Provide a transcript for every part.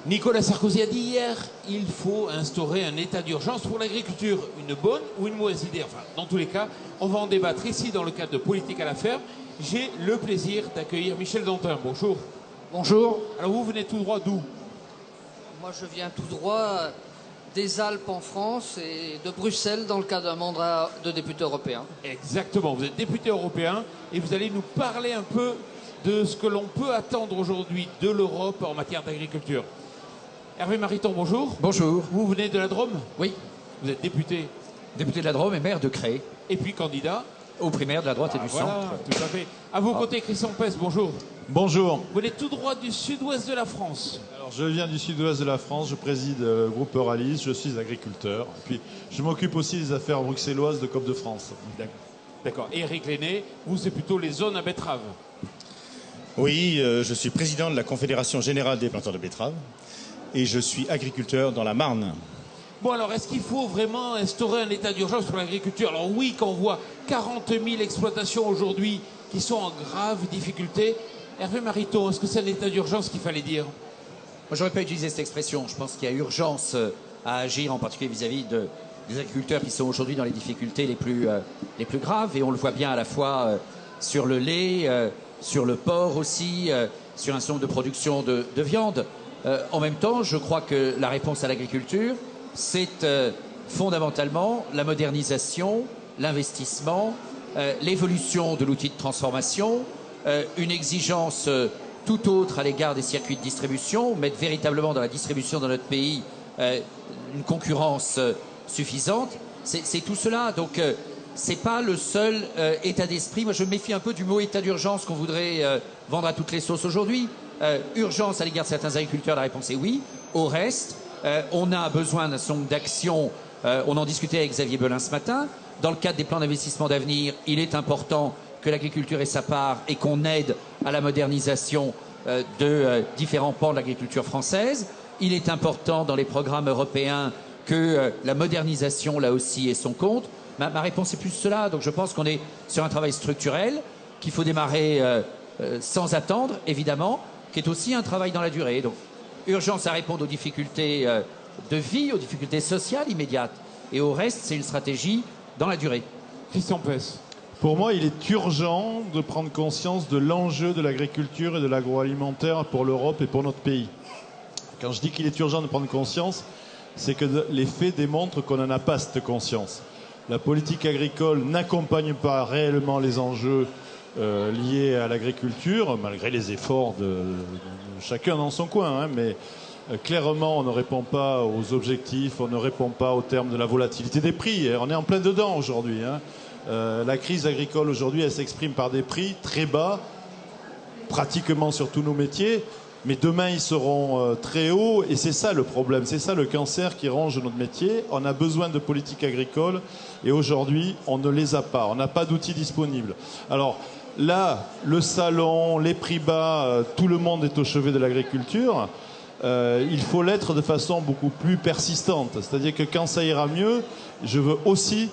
Nicolas Sarkozy a dit hier, il faut instaurer un état d'urgence pour l'agriculture. Une bonne ou une mauvaise idée? Enfin, dans tous les cas, on va en débattre ici dans le cadre de Politique à la ferme. J'ai le plaisir d'accueillir Michel Dantin. Bonjour. Bonjour. Alors vous venez tout droit d'où? Moi je viens tout droit des Alpes en France et de Bruxelles dans le cadre d'un mandat de député européen. Exactement, vous êtes député européen et vous allez nous parler un peu de ce que l'on peut attendre aujourd'hui de l'Europe en matière d'agriculture. Hervé Mariton, bonjour. Bonjour. Vous venez de la Drôme? Oui. Vous êtes député? Député de la Drôme et maire de Cré. Et puis candidat? Aux primaires de la droite et du voilà, centre. Tout à fait. À vos côtés, Christian Pes, bonjour. Bonjour. Vous venez tout droit du sud-ouest de la France. Alors, je viens du sud-ouest de la France, je préside le groupe Euralis, je suis agriculteur. Et puis, je m'occupe aussi des affaires bruxelloises de COP de France. D'accord. Et Éric Lenné, vous, c'est plutôt les zones à betteraves. Oui, je suis président de la Confédération Générale des Planteurs de Betteraves et je suis agriculteur dans la Marne. Bon, alors, est-ce qu'il faut vraiment instaurer un état d'urgence pour l'agriculture? Alors oui, quand on voit 40 000 exploitations aujourd'hui qui sont en grave difficulté, Hervé Mariton, est-ce que c'est un état d'urgence qu'il fallait dire? Moi, j'aurais pas utilisé cette expression. Je pense qu'il y a urgence à agir, en particulier vis-à-vis des agriculteurs qui sont aujourd'hui dans les difficultés les plus graves. Et on le voit bien à la fois sur le lait, sur le porc aussi, sur un certain nombre de productions de viande. En même temps, je crois que la réponse à l'agriculture, c'est fondamentalement la modernisation, l'investissement, l'évolution de l'outil de transformation, une exigence tout autre à l'égard des circuits de distribution, mettre véritablement dans la distribution dans notre pays une concurrence suffisante. C'est tout cela. Donc, c'est pas le seul état d'esprit. Moi, je me méfie un peu du mot état d'urgence qu'on voudrait vendre à toutes les sauces aujourd'hui. Urgence à l'égard de certains agriculteurs, la réponse est oui. Au reste, on a besoin d'un certain nombre d'actions. On en discutait avec Xavier Belin ce matin. Dans le cadre des plans d'investissement d'avenir, il est important que l'agriculture ait sa part et qu'on aide à la modernisation de différents pans de l'agriculture française. Il est important dans les programmes européens que la modernisation, là aussi, ait son compte. Ma réponse est plus cela. Donc je pense qu'on est sur un travail structurel qu'il faut démarrer sans attendre, évidemment, qui est aussi un travail dans la durée. Donc urgence à répondre aux difficultés de vie, aux difficultés sociales immédiates. Et au reste, c'est une stratégie dans la durée. Christian Pes. Pour moi, il est urgent de prendre conscience de l'enjeu de l'agriculture et de l'agroalimentaire pour l'Europe et pour notre pays. Quand je dis qu'il est urgent de prendre conscience, c'est que les faits démontrent qu'on n'en a pas cette conscience. La politique agricole n'accompagne pas réellement les enjeux liés à l'agriculture, malgré les efforts de chacun dans son coin, hein, mais clairement, on ne répond pas aux objectifs, on ne répond pas aux termes de la volatilité des prix. On est en plein dedans aujourd'hui. Hein. La crise agricole aujourd'hui, elle s'exprime par des prix très bas, pratiquement sur tous nos métiers, mais demain ils seront très hauts et c'est ça le problème, c'est ça le cancer qui ronge notre métier. On a besoin de politique agricole et aujourd'hui on ne les a pas, on n'a pas d'outils disponibles. Alors là, le salon, les prix bas, tout le monde est au chevet de l'agriculture. Il faut l'être de façon beaucoup plus persistante, c'est-à-dire que quand ça ira mieux, je veux aussi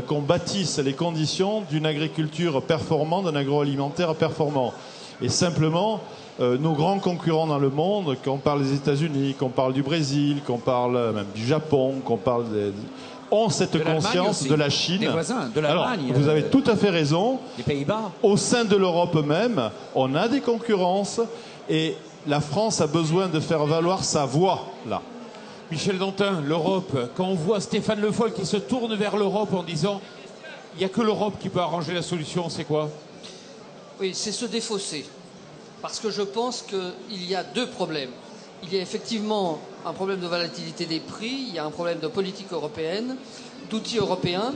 qu'on bâtisse les conditions d'une agriculture performante, d'un agroalimentaire performant. Et simplement, nos grands concurrents dans le monde, qu'on parle des États-Unis, qu'on parle du Brésil, qu'on parle même du Japon, qu'on parle ont cette conscience aussi, de la Chine. des voisins, de l'Allemagne. Vous avez tout à fait raison. Les Pays-Bas. Au sein de l'Europe même, on a des concurrences et la France a besoin de faire valoir sa voix là. Michel Dantin, l'Europe, quand on voit Stéphane Le Foll qui se tourne vers l'Europe en disant il n'y a que l'Europe qui peut arranger la solution, c'est quoi? Oui, c'est se défausser. Parce que je pense qu'il y a deux problèmes. Il y a effectivement un problème de volatilité des prix, il y a un problème de politique européenne, d'outils européens.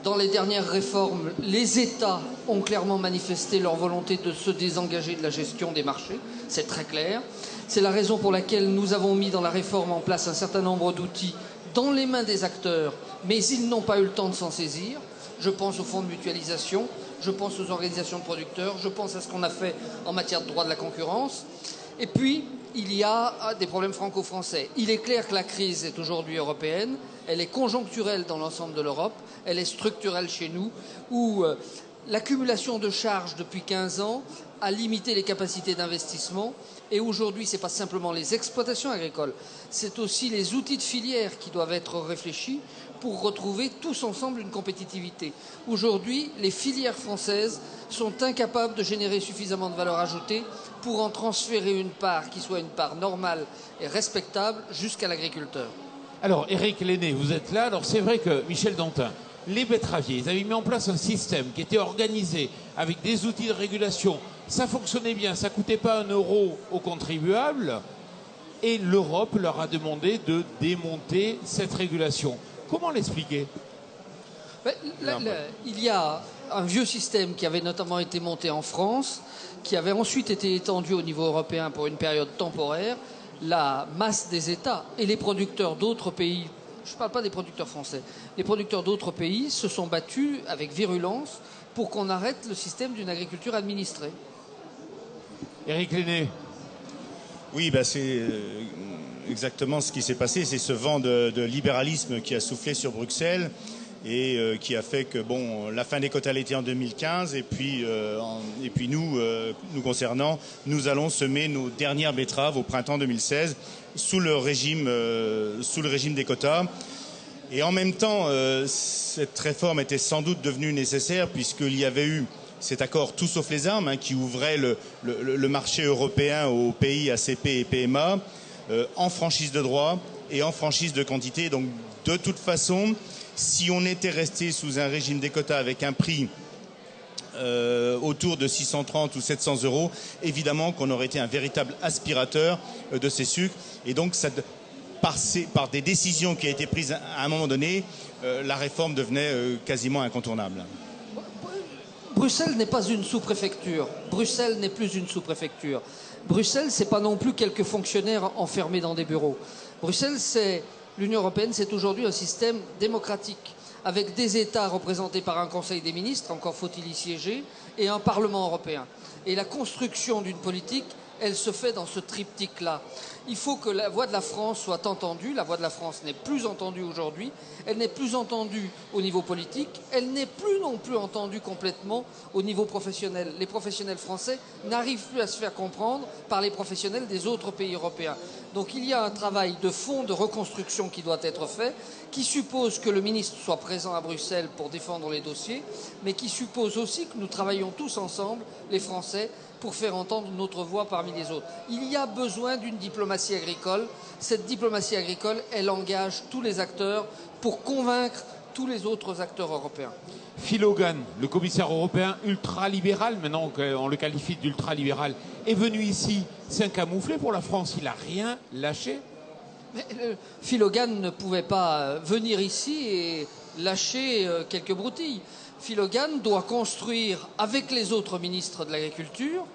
Dans les dernières réformes, les États ont clairement manifesté leur volonté de se désengager de la gestion des marchés. C'est très clair. C'est la raison pour laquelle nous avons mis dans la réforme en place un certain nombre d'outils dans les mains des acteurs, mais ils n'ont pas eu le temps de s'en saisir. Je pense au fonds de mutualisation, je pense aux organisations de producteurs, je pense à ce qu'on a fait en matière de droit de la concurrence. Et puis, il y a des problèmes franco-français. Il est clair que la crise est aujourd'hui européenne, elle est conjoncturelle dans l'ensemble de l'Europe, elle est structurelle chez nous, où l'accumulation de charges depuis 15 ans à limiter les capacités d'investissement. Et aujourd'hui, ce n'est pas simplement les exploitations agricoles, c'est aussi les outils de filière qui doivent être réfléchis pour retrouver tous ensemble une compétitivité. Aujourd'hui, les filières françaises sont incapables de générer suffisamment de valeur ajoutée pour en transférer une part qui soit une part normale et respectable jusqu'à l'agriculteur. Alors, Éric Lenné, vous êtes là. Alors, c'est vrai que, Michel Dantin, les betteraviers, ils avaient mis en place un système qui était organisé avec des outils de régulation. Ça fonctionnait bien, ça ne coûtait pas 1 euro aux contribuables. Et l'Europe leur a demandé de démonter cette régulation. Comment l'expliquer? Il y a un vieux système qui avait notamment été monté en France, qui avait ensuite été étendu au niveau européen pour une période temporaire. La masse des États et les producteurs d'autres pays, je ne parle pas des producteurs français, les producteurs d'autres pays se sont battus avec virulence pour qu'on arrête le système d'une agriculture administrée. Éric Lenné. Oui, c'est exactement ce qui s'est passé. C'est ce vent de libéralisme qui a soufflé sur Bruxelles et qui a fait que la fin des quotas laitiers en 2015 et puis nous concernant, nous allons semer nos dernières betteraves au printemps 2016 sous le régime des quotas. Et en même temps, cette réforme était sans doute devenue nécessaire puisqu'il y avait eu cet accord tout sauf les armes qui ouvrait le marché européen aux pays ACP et PMA en franchise de droit et en franchise de quantité. Donc de toute façon, si on était resté sous un régime des quotas avec un prix autour de 630 ou 700 euros, évidemment qu'on aurait été un véritable aspirateur de ces sucres. Et donc, par des décisions qui ont été prises à un moment donné, la réforme devenait quasiment incontournable. Bruxelles n'est pas une sous-préfecture. Bruxelles n'est plus une sous-préfecture. Bruxelles, c'est pas non plus quelques fonctionnaires enfermés dans des bureaux. Bruxelles, l'Union européenne, c'est aujourd'hui un système démocratique, avec des États représentés par un Conseil des ministres, encore faut-il y siéger, et un Parlement européen. Et la construction d'une politique, elle se fait dans ce triptyque-là. Il faut que la voix de la France soit entendue. La voix de la France n'est plus entendue aujourd'hui. Elle n'est plus entendue au niveau politique. Elle n'est plus non plus entendue complètement au niveau professionnel. Les professionnels français n'arrivent plus à se faire comprendre par les professionnels des autres pays européens. Donc il y a un travail de fond, de reconstruction qui doit être fait, qui suppose que le ministre soit présent à Bruxelles pour défendre les dossiers, mais qui suppose aussi que nous travaillons tous ensemble, les Français, pour faire entendre notre voix parmi les autres. Il y a besoin d'une diplomatie agricole. Cette diplomatie agricole, elle engage tous les acteurs pour convaincre tous les autres acteurs européens. Phil Hogan, le commissaire européen ultra-libéral, maintenant on le qualifie d'ultra-libéral, est venu ici. C'est un camouflet pour la France. Il n'a rien lâché. Mais Phil Hogan ne pouvait pas venir ici et lâcher quelques broutilles. Phil Hogan doit construire avec les autres ministres de l'Agriculture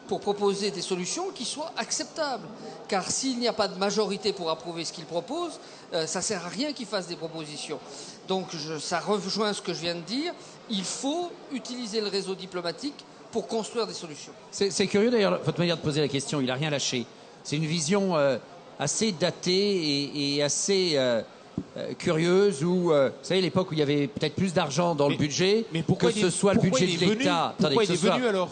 pour proposer des solutions qui soient acceptables. Car s'il n'y a pas de majorité pour approuver ce qu'il propose, ça ne sert à rien qu'il fasse des propositions. Donc ça rejoint ce que je viens de dire. Il faut utiliser le réseau diplomatique pour construire des solutions. C'est curieux d'ailleurs, votre manière de poser la question. Il n'a rien lâché. C'est une vision assez datée et assez curieuse où, vous savez, l'époque où il y avait peut-être plus d'argent dans le budget, que ce soit le budget de l'État, que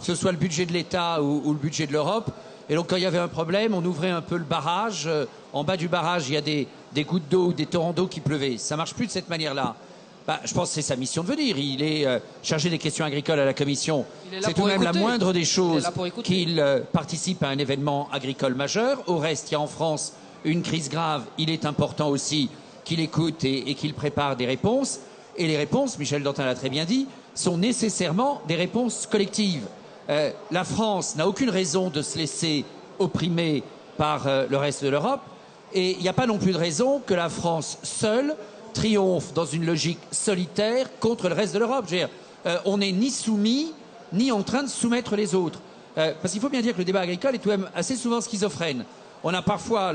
ce soit le budget de l'État ou le budget de l'Europe. Et donc quand il y avait un problème, on ouvrait un peu le barrage. En bas du barrage, il y a des gouttes d'eau ou des torrents d'eau qui pleuvaient. Ça marche plus de cette manière-là. Je pense que c'est sa mission de venir. Il est chargé des questions agricoles à la Commission. C'est tout de même la moindre des choses qu'il participe à un événement agricole majeur. Au reste, il y a en France une crise grave. Il est important aussi qu'il écoute et qu'il prépare des réponses. Et les réponses, Michel Dantin l'a très bien dit, sont nécessairement des réponses collectives. La France n'a aucune raison de se laisser opprimer par le reste de l'Europe. Et il n'y a pas non plus de raison que la France seule triomphe dans une logique solitaire contre le reste de l'Europe. On n'est ni soumis, ni en train de soumettre les autres. Parce qu'il faut bien dire que le débat agricole est tout de même assez souvent schizophrène. On a parfois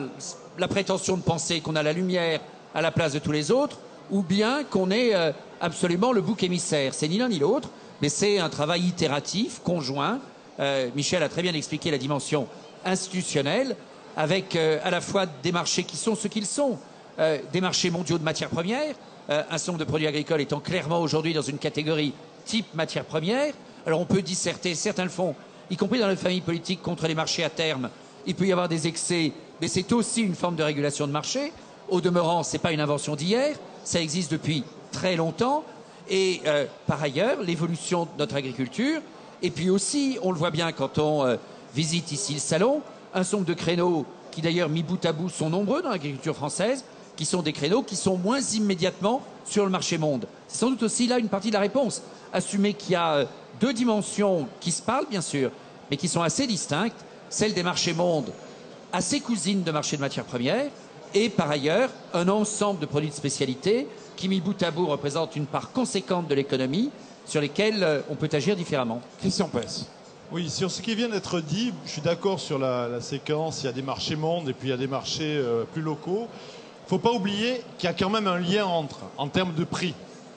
la prétention de penser qu'on a la lumière à la place de tous les autres, ou bien qu'on est absolument le bouc émissaire. C'est ni l'un ni l'autre, mais c'est un travail itératif, conjoint. Michel a très bien expliqué la dimension institutionnelle, avec à la fois des marchés qui sont ce qu'ils sont, des marchés mondiaux de matières premières, un certain nombre de produits agricoles étant clairement aujourd'hui dans une catégorie type matières premières. Alors on peut disserter, certains le font, y compris dans la famille politique, contre les marchés à terme. Il peut y avoir des excès, mais c'est aussi une forme de régulation de marché. Au demeurant, ce n'est pas une invention d'hier, ça existe depuis très longtemps. Et par ailleurs, l'évolution de notre agriculture, et puis aussi, on le voit bien quand on visite ici le salon, un certain nombre de créneaux qui d'ailleurs, mis bout à bout, sont nombreux dans l'agriculture française, qui sont des créneaux qui sont moins immédiatement sur le marché monde. C'est sans doute aussi là une partie de la réponse. Assumer qu'il y a deux dimensions qui se parlent, bien sûr, mais qui sont assez distinctes. Celle des marchés mondes, assez cousines de marchés de matières premières, et par ailleurs, un ensemble de produits de spécialité qui, mis bout à bout, représentent une part conséquente de l'économie sur lesquels on peut agir différemment. Christian Pess. Oui, sur ce qui vient d'être dit, je suis d'accord sur la séquence. Il y a des marchés mondes et puis il y a des marchés plus locaux. Il ne faut pas oublier qu'il y a quand même un lien en termes de prix.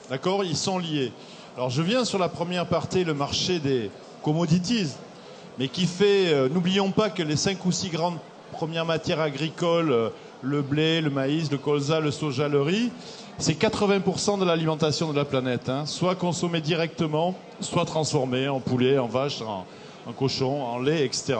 D'accord? Ils sont liés. Alors je viens sur la première partie, le marché des commodities, mais qui fait, n'oublions pas que les 5 ou 6 grandes premières matières agricoles, le blé, le maïs, le colza, le soja, le riz, c'est 80% de l'alimentation de la planète, hein, soit consommé directement, soit transformé en poulet, en vache, en cochon, en lait, etc.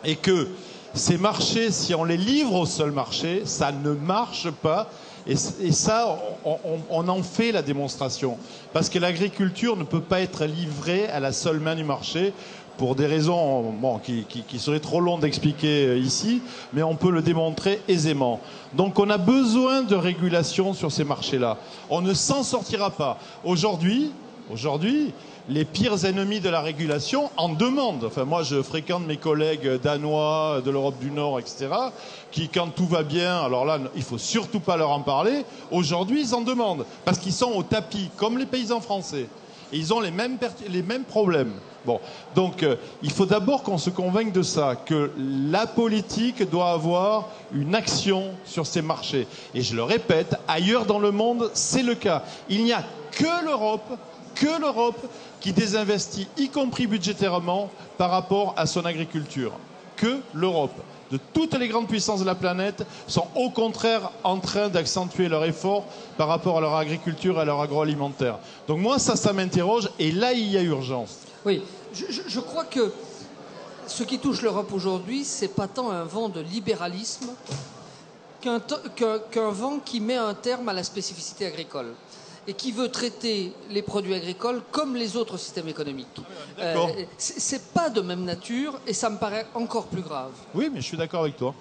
Et que ces marchés, si on les livre au seul marché, ça ne marche pas. Et ça, on en fait la démonstration. Parce que l'agriculture ne peut pas être livrée à la seule main du marché pour des raisons qui seraient trop longues d'expliquer ici, mais on peut le démontrer aisément. Donc on a besoin de régulation sur ces marchés-là. On ne s'en sortira pas. Aujourd'hui, les pires ennemis de la régulation en demandent. Enfin, moi, je fréquente mes collègues danois, de l'Europe du Nord, etc., qui, quand tout va bien, alors là, il faut surtout pas leur en parler. Aujourd'hui, ils en demandent. Parce qu'ils sont au tapis, comme les paysans français. Et ils ont les mêmes problèmes. Bon, donc il faut d'abord qu'on se convainque de ça, que la politique doit avoir une action sur ces marchés. Et je le répète, ailleurs dans le monde, c'est le cas. Il n'y a que l'Europe qui désinvestit, y compris budgétairement, par rapport à son agriculture. Que l'Europe. De toutes les grandes puissances de la planète sont au contraire en train d'accentuer leur effort par rapport à leur agriculture et à leur agroalimentaire. Donc moi, ça m'interroge, et là, il y a urgence. Oui, je crois que ce qui touche l'Europe aujourd'hui, c'est pas tant un vent de libéralisme qu'un vent qui met un terme à la spécificité agricole et qui veut traiter les produits agricoles comme les autres systèmes économiques. C'est pas de même nature et ça me paraît encore plus grave. Oui, mais je suis d'accord avec toi.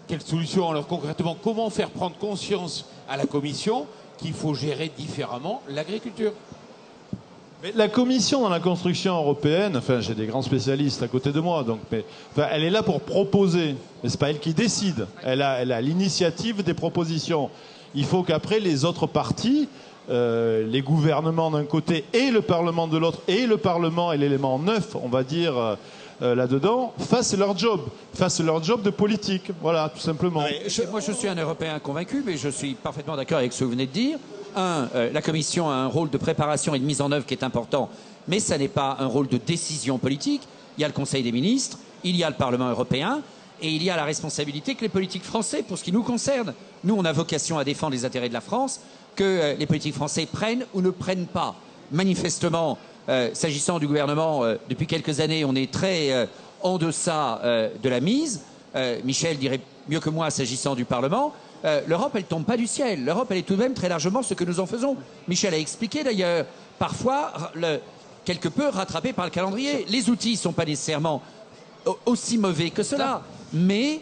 Quelle solution alors concrètement? Comment faire prendre conscience à la Commission qu'il faut gérer différemment l'agriculture? Mais la Commission dans la construction européenne, enfin j'ai des grands spécialistes à côté de moi, donc, elle est là pour proposer, mais c'est pas elle qui décide. Elle a l'initiative des propositions. Il faut qu'après les autres partis, les gouvernements d'un côté et le Parlement de l'autre, et le Parlement est l'élément neuf, on va dire, là-dedans, fassent leur job de politique. Voilà, tout simplement. Moi, je suis un Européen convaincu, mais je suis parfaitement d'accord avec ce que vous venez de dire. La Commission a un rôle de préparation et de mise en œuvre qui est important, mais ça n'est pas un rôle de décision politique. Il y a le Conseil des ministres, il y a le Parlement européen, et il y a la responsabilité que les politiques français, pour ce qui nous concerne, nous, on a vocation à défendre les intérêts de la France, que les politiques français prennent ou ne prennent pas. Manifestement, s'agissant du gouvernement, depuis quelques années, on est très en deçà de la mise. Michel dirait mieux que moi s'agissant du Parlement. L'Europe, elle ne tombe pas du ciel. L'Europe, elle est tout de même très largement ce que nous en faisons. Michel a expliqué d'ailleurs, parfois, quelque peu rattrapé par le calendrier. Les outils ne sont pas nécessairement aussi mauvais que cela. Mais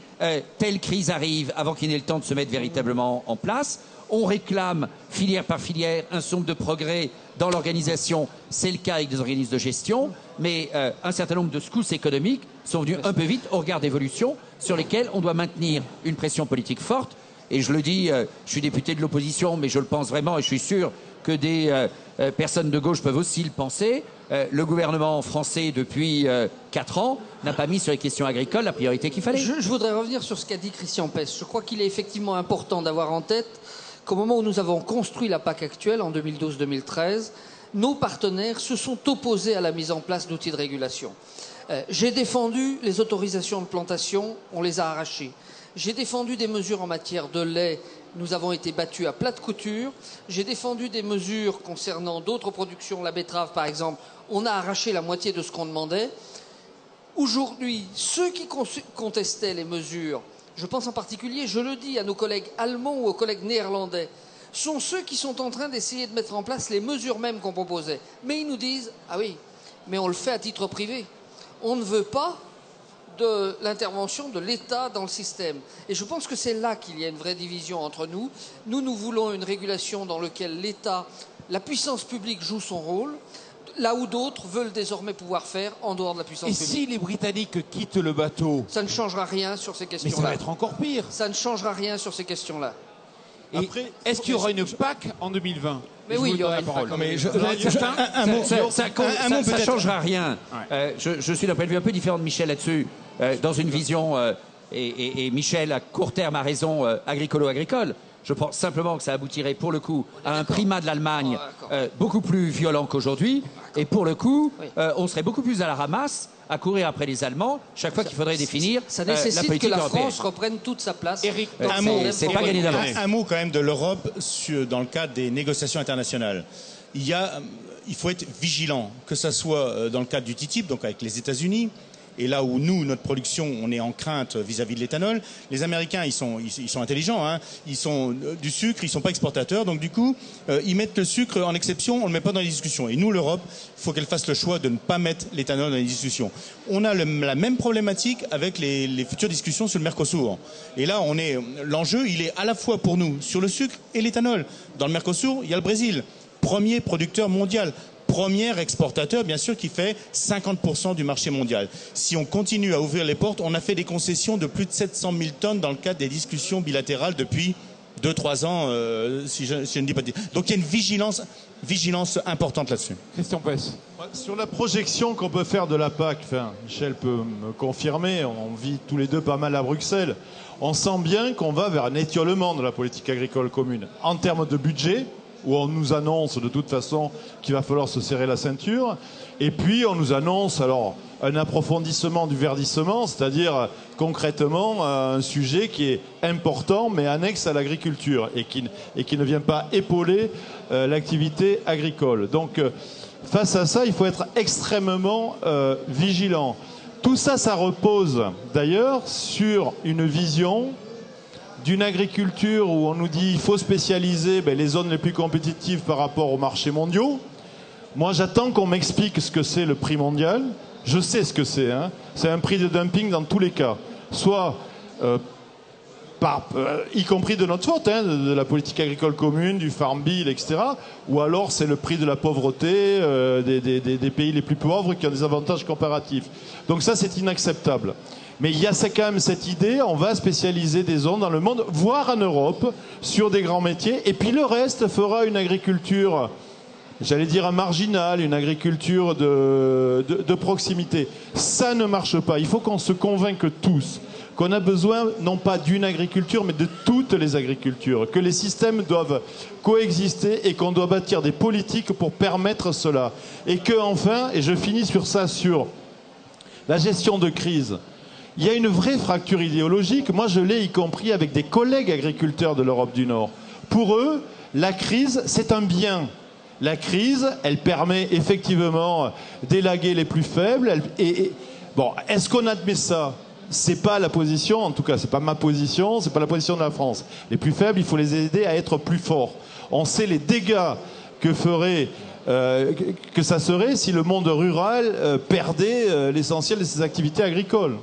telle crise arrive avant qu'il n'ait le temps de se mettre véritablement en place. On réclame, filière par filière, un certain nombre de progrès dans l'organisation. C'est le cas avec des organismes de gestion. Mais un certain nombre de secousses économiques sont venues un peu vite au regard d'évolutions sur lesquelles on doit maintenir une pression politique forte. Et je le dis, je suis député de l'opposition, mais je le pense vraiment et je suis sûr que des personnes de gauche peuvent aussi le penser. Le gouvernement français, depuis 4 ans, n'a pas mis sur les questions agricoles la priorité qu'il fallait. Je voudrais revenir sur ce qu'a dit Christian Pess. Je crois qu'il est effectivement important d'avoir en tête qu'au moment où nous avons construit la PAC actuelle, en 2012-2013, nos partenaires se sont opposés à la mise en place d'outils de régulation. J'ai défendu les autorisations de plantation, on les a arrachées. J'ai défendu des mesures en matière de lait, nous avons été battus à plat de couture. J'ai défendu des mesures concernant d'autres productions, la betterave par exemple, on a arraché la moitié de ce qu'on demandait. Aujourd'hui, ceux qui contestaient les mesures, je pense en particulier, je le dis à nos collègues allemands ou aux collègues néerlandais, sont ceux qui sont en train d'essayer de mettre en place les mesures mêmes qu'on proposait. Mais ils nous disent, ah oui, mais on le fait à titre privé. On ne veut pas de l'intervention de l'État dans le système. Et je pense que c'est là qu'il y a une vraie division entre nous. Nous voulons une régulation dans laquelle l'État, la puissance publique joue son rôle, là où d'autres veulent désormais pouvoir faire en dehors de la puissance Et publique. si les Britanniques quittent le bateau, Ça ne changera rien sur ces mais ça questions-là. va être encore pire. Ça ne changera rien sur ces questions-là. Et Après, est-ce qu'il y aura une PAC en 2020? Mais Je oui, vous il y aura donne une la parole. PAC en Mais 2020. je- Vous êtes certain un mot, Ça peut-être. changera rien. Je suis d'un point de vue un peu différent de Michel là-dessus, dans une vision, et Michel à court terme a raison, agricolo-agricole. Je pense simplement que ça aboutirait pour le coup à un primat de l'Allemagne beaucoup plus violent qu'aujourd'hui. Et pour le coup, Oui. on serait beaucoup plus à la ramasse à courir après les Allemands chaque fois qu'il faudrait définir Ça la nécessite que politique la européenne. France reprenne toute sa place. Éric, dans un le mot, système c'est pas européen. gagné d'avance. Un mot quand même de l'Europe dans le cadre des négociations internationales. Il faut être vigilant, que ce soit dans le cadre du TTIP, donc avec les États-Unis, et là où nous, notre production, on est en crainte vis-à-vis de l'éthanol. Les Américains, ils sont intelligents, hein. Ils sont du sucre, ils sont pas exportateurs, donc du coup, ils mettent le sucre en exception, on le met pas dans les discussions. Et nous, l'Europe, il faut qu'elle fasse le choix de ne pas mettre l'éthanol dans les discussions. On a la même problématique avec les futures discussions sur le Mercosur. Et là, l'enjeu, il est à la fois pour nous sur le sucre et l'éthanol. Dans le Mercosur, il y a le Brésil, premier producteur mondial. Premier exportateur, bien sûr, qui fait 50% du marché mondial. Si on continue à ouvrir les portes, on a fait des concessions de plus de 700 000 tonnes dans le cadre des discussions bilatérales depuis 2-3 ans, si je ne dis pas de... Donc il y a une vigilance importante là-dessus. Christian Pess. Sur la projection qu'on peut faire de la PAC, enfin, Michel peut me confirmer, on vit tous les deux pas mal à Bruxelles, on sent bien qu'on va vers un étiolement de la politique agricole commune. En termes de budget, où on nous annonce de toute façon qu'il va falloir se serrer la ceinture. Et puis on nous annonce alors un approfondissement du verdissement, c'est-à-dire concrètement un sujet qui est important mais annexe à l'agriculture et qui ne vient pas épauler l'activité agricole. Donc face à ça, il faut être extrêmement vigilant. Tout ça, ça repose d'ailleurs sur une vision d'une agriculture où on nous dit qu'il faut spécialiser les zones les plus compétitives par rapport aux marchés mondiaux. Moi, j'attends qu'on m'explique ce que c'est le prix mondial. Je sais ce que c'est. Hein. C'est un prix de dumping dans tous les cas. Soit, y compris de notre faute, hein, de la politique agricole commune, du Farm Bill, etc. Ou alors c'est le prix de la pauvreté des pays les plus pauvres qui ont des avantages comparatifs. Donc ça, c'est inacceptable. Mais il y a quand même cette idée, on va spécialiser des zones dans le monde, voire en Europe, sur des grands métiers. Et puis le reste fera une agriculture, j'allais dire marginale, une agriculture de proximité. Ça ne marche pas. Il faut qu'on se convainque tous qu'on a besoin non pas d'une agriculture, mais de toutes les agricultures, que les systèmes doivent coexister et qu'on doit bâtir des politiques pour permettre cela. Et que enfin, et je finis sur ça, sur la gestion de crise, il y a une vraie fracture idéologique. Moi, je l'ai y compris avec des collègues agriculteurs de l'Europe du Nord. Pour eux, la crise, c'est un bien. La crise, elle permet effectivement d'élaguer les plus faibles. Bon, est-ce qu'on admet ça ? C'est pas la position, en tout cas, c'est pas ma position, c'est pas la position de la France. Les plus faibles, il faut les aider à être plus forts. On sait les dégâts que ça serait si le monde rural perdait l'essentiel de ses activités agricoles.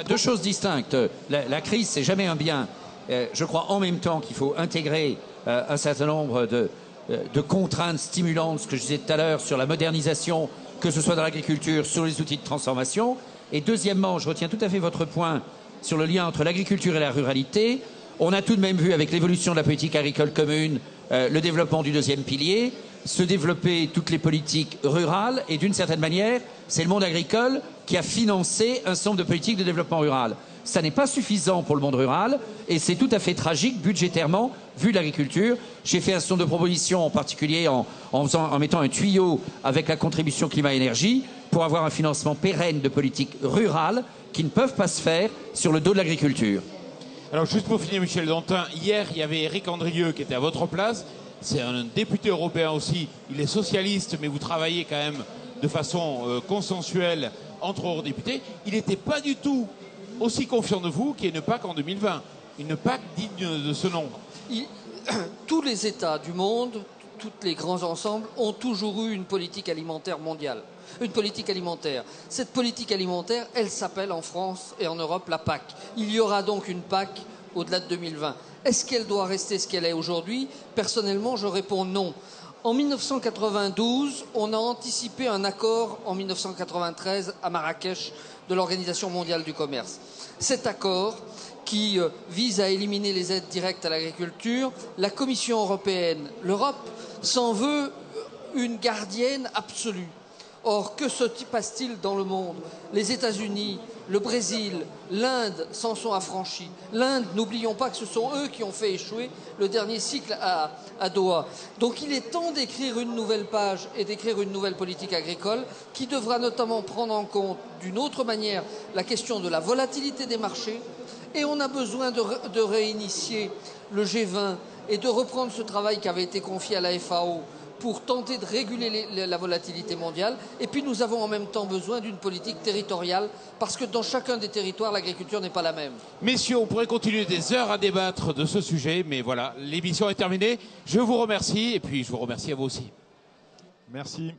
Deux choses distinctes. La crise, c'est jamais un bien. Je crois en même temps qu'il faut intégrer un certain nombre de contraintes stimulantes, ce que je disais tout à l'heure, sur la modernisation, que ce soit dans l'agriculture, sur les outils de transformation. Et deuxièmement, je retiens tout à fait votre point sur le lien entre l'agriculture et la ruralité. On a tout de même vu avec l'évolution de la politique agricole commune, le développement du deuxième pilier, se développer toutes les politiques rurales, et d'une certaine manière, c'est le monde agricole qui a financé un certain nombre de politiques de développement rural. Ça n'est pas suffisant pour le monde rural, et c'est tout à fait tragique budgétairement, vu l'agriculture. J'ai fait un certain nombre de propositions, en particulier en mettant un tuyau avec la contribution climat-énergie, pour avoir un financement pérenne de politiques rurales qui ne peuvent pas se faire sur le dos de l'agriculture. Alors juste pour finir, Michel Dantin, hier il y avait Éric Andrieux qui était à votre place. C'est un député européen aussi. Il est socialiste, mais vous travaillez quand même de façon consensuelle entre eurodéputés, il n'était pas du tout aussi confiant de vous qu'il y ait une PAC en 2020. Une PAC digne de ce nom. Tous les États du monde, tous les grands ensembles, ont toujours eu une politique alimentaire mondiale. Une politique alimentaire. Cette politique alimentaire, elle s'appelle en France et en Europe la PAC. Il y aura donc une PAC au-delà de 2020. Est-ce qu'elle doit rester ce qu'elle est aujourd'hui? Personnellement, je réponds non. En 1992, on a anticipé un accord en 1993 à Marrakech de l'Organisation mondiale du commerce. Cet accord qui vise à éliminer les aides directes à l'agriculture, la Commission européenne, l'Europe, s'en veut une gardienne absolue. Or, que se passe-t-il dans le monde? Les États-Unis, le Brésil, l'Inde s'en sont affranchis. L'Inde, n'oublions pas que ce sont eux qui ont fait échouer le dernier cycle à Doha. Donc il est temps d'écrire une nouvelle page et d'écrire une nouvelle politique agricole qui devra notamment prendre en compte d'une autre manière la question de la volatilité des marchés. Et on a besoin de réinitier le G20 et de reprendre ce travail qui avait été confié à la FAO pour tenter de réguler la volatilité mondiale. Et puis nous avons en même temps besoin d'une politique territoriale parce que dans chacun des territoires, l'agriculture n'est pas la même. Messieurs, on pourrait continuer des heures à débattre de ce sujet, mais voilà, l'émission est terminée. Je vous remercie et puis je vous remercie à vous aussi. Merci.